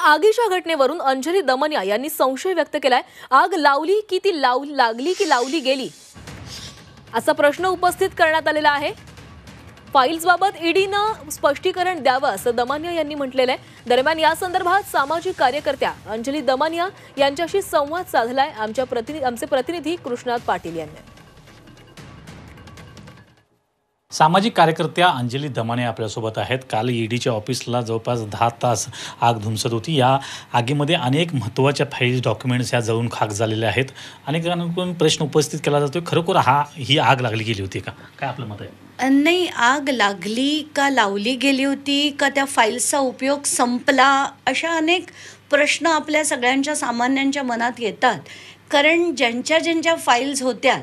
आगीच्या घटनेवरून अंजली दमनिया यांनी संशय व्यक्त केलाय। आग लावली की ती लागली की लावली गेली असा प्रश्न उपस्थित करण्यात आलेला आहे। फाईल्सबाबत ईडीनं स्पष्टीकरण द्यावं असं दमनिया यांनी म्हटलेलं आहे। दरम्यान या संदर्भात सामाजिक कार्यकर्त्या अंजली दमनिया यांच्याशी संवाद साधलाय आमचे प्रतिनिधी कृष्णात पाटील यांनी। सामाजिक कार्यकर्त्या अंजली दमनिया आपल्यासोबत आहेत। काल ईडीच्या ऑफिसला जवळपास 10 तास आग धुमसत होती। या आगीमध्ये अनेक महत्त्वाच्या फाईल्स डॉक्युमेंट्स या जळून खाक झालेले आहेत। अनेकांकडून प्रश्न उपस्थित केला जातोय, खरोखर ही आग लागली गेली होती का? काय आपलं मत आहे? नाही, आग लागली का लावली गेली होती का त्या फाईल्सचा उपयोग संपला, अशा अनेक प्रश्न आपल्या सगळ्यांच्या सामान्यांच्या मनात येतात। कारण ज्यांच्या फाईल्स होत्या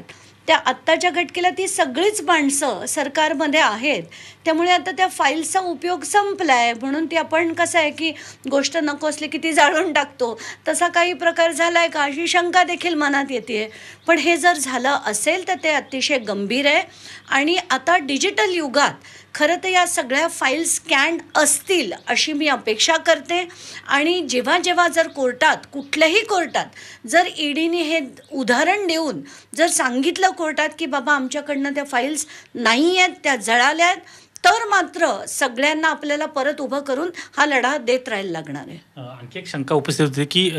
त्या आत्ताच्या घटकेला ती सगळीच माणसं सरकारमध्ये आहेत, त्यामुळे आता त्या फाईल्सचा उपयोग संपला आहे म्हणून ती आपण कसं आहे की गोष्ट नको असली की ती जाळून टाकतो, तसा काही प्रकार झाला आहे का अशी शंका देखील मनात येते। पण हे जर झालं असेल तर ते अतिशय गंभीर आहे आणि आता डिजिटल युगात खरं तर या सगळ्या फाईल्स स्कॅन्ड असतील अशी मी अपेक्षा करते। आणि जेव्हा जर कोर्टात कुठल्याही कोर्टात जर ईडीने हे उदाहरण देऊन जर सांगितलं कोर्टात की बाबा आमच्याकडनं त्या फाईल्स नाही आहेत, त्या जळाल्या आहेत, तर मात्र सगळ्यांना आपल्याला परत उभं करून हा लढा देत राहायला लागणार आहे। आणखी एक शंका उपस्थित होती की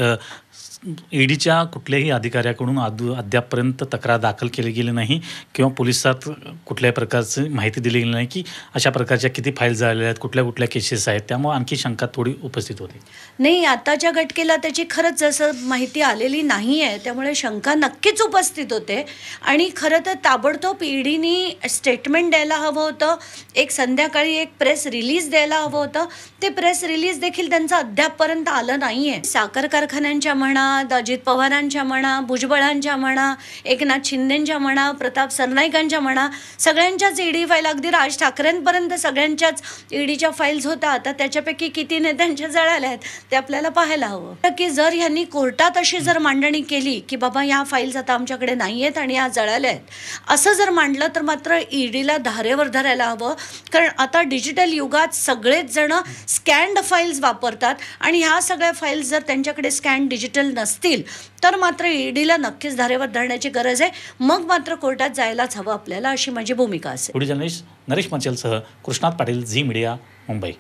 ईडीच्या कुठल्याही अधिकाऱ्याकडून अद्यापपर्यंत तक्रार दाखल केली गेली नाही किंवा पोलिसात कुठल्याही प्रकारची माहिती दिली गेली नाही की अशा प्रकारच्या किती फाईल झालेल्या आहेत, कुठल्या केसेस आहेत, त्यामुळे आणखी शंका थोडी उपस्थित होती। नाही, आताच्या घटकेला त्याची खरंच जसं माहिती आलेली नाही आहे, त्यामुळे शंका नक्कीच उपस्थित होते। आणि खरं तर ताबडतोब ईडीनी स्टेटमेंट द्यायला हवं होतं, एक संध्याकाळी एक प्रेस रिलीज द्यायला हवं होतं। ते प्रेस रिलीज देखील त्यांचं अद्यापपर्यंत आलं नाही आहे। साखर कारखान्यांच्या म्हणा, अजित पवारांच्या म्हणा, भुजबळांच्या म्हणा, एकनाथ शिंदेंच्या म्हणा, प्रताप सरनाईकांच्या म्हणा, सगळ्यांच्याच ईडी फाईल, अगदी राज ठाकरेंपर्यंत सगळ्यांच्याच ईडीच्या फाईल्स होता। आता त्याच्यापैकी किती नेत्यांच्या जळाल्या आहेत ते आपल्याला पाहायला हवं की जर ह्यांनी कोर्टात अशी जर मांडणी केली की बाबा या फाईल्स आता आमच्याकडे नाही आहेत आणि या जळाल्या आहेत, असं जर मांडलं तर मात्र ईडीला धारेवर धरायला हवं। कारण आता डिजिटल युगात सगळेच जण स्कॅन्ड फाईल्स वापरतात आणि ह्या सगळ्या फाईल्स जर त्यांच्याकडे स्कॅन डिजिटल नसतील तर मात्र ईडीला नक्कीच धारेवर धरण्याची गरज आहे। मग मात्र कोर्टात जायलाच हवं आपल्याला, अशी माझी भूमिका असेल। पुढील जर्नलिस्ट नरेश मंचलसह कृष्णात पाटील, झी मीडिया, मुंबई।